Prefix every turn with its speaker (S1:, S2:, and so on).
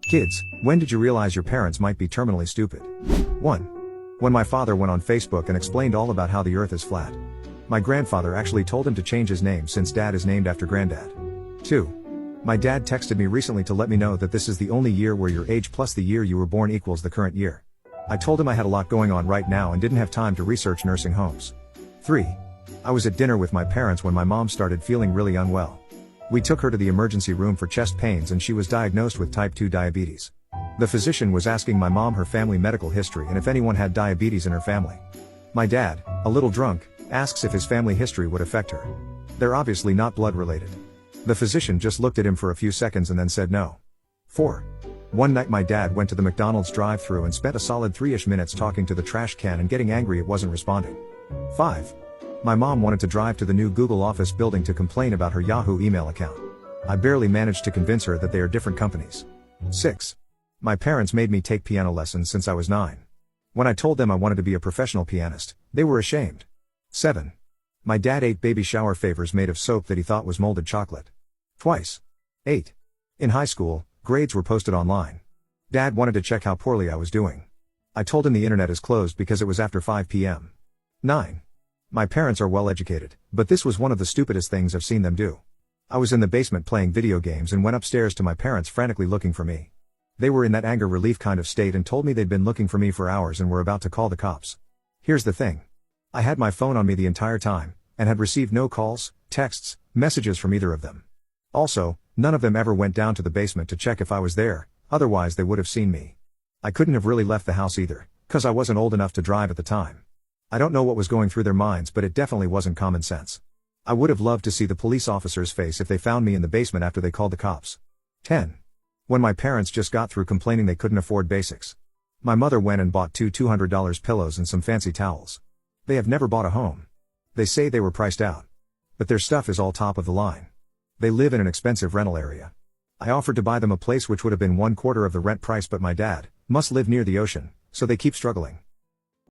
S1: Kids, when did you realize your parents might be terminally stupid? 1. When my father went on Facebook and explained all about how the earth is flat. My grandfather actually told him to change his name since dad is named after granddad. 2. My dad texted me recently to let me know that this is the only year where your age plus the year you were born equals the current year. I told him I had a lot going on right now and didn't have time to research nursing homes. 3. I was at dinner with my parents when my mom started feeling really unwell. We took her to the emergency room for chest pains and she was diagnosed with type 2 diabetes. The physician was asking my mom her family medical history and if anyone had diabetes in her family. My dad, a little drunk, asks if his family history would affect her. They're obviously not blood related. The physician just looked at him for a few seconds and then said no. 4. One night my dad went to the McDonald's drive-thru and spent a solid 3-ish minutes talking to the trash can and getting angry it wasn't responding. 5. My mom wanted to drive to the new Google office building to complain about her Yahoo email account. I barely managed to convince her that they are different companies. 6. My parents made me take piano lessons since I was 9. When I told them I wanted to be a professional pianist, they were ashamed. 7. My dad ate baby shower favors made of soap that he thought was molded chocolate. Twice. 8. In high school, grades were posted online. Dad wanted to check how poorly I was doing. I told him the internet is closed because it was after 5 p.m. 9. My parents are well educated, but this was one of the stupidest things I've seen them do. I was in the basement playing video games and went upstairs to my parents frantically looking for me. They were in that anger relief kind of state and told me they'd been looking for me for hours and were about to call the cops. Here's the thing. I had my phone on me the entire time, and had received no calls, texts, messages from either of them. Also, none of them ever went down to the basement to check if I was there, otherwise they would have seen me. I couldn't have really left the house either, 'cause I wasn't old enough to drive at the time. I don't know what was going through their minds, but it definitely wasn't common sense. I would have loved to see the police officer's face if they found me in the basement after they called the cops. 10. When my parents just got through complaining they couldn't afford basics. My mother went and bought two $200 pillows and some fancy towels. They have never bought a home. They say they were priced out. But their stuff is all top of the line. They live in an expensive rental area. I offered to buy them a place which would have been 1/4 of the rent price, but my dad must live near the ocean, so they keep struggling.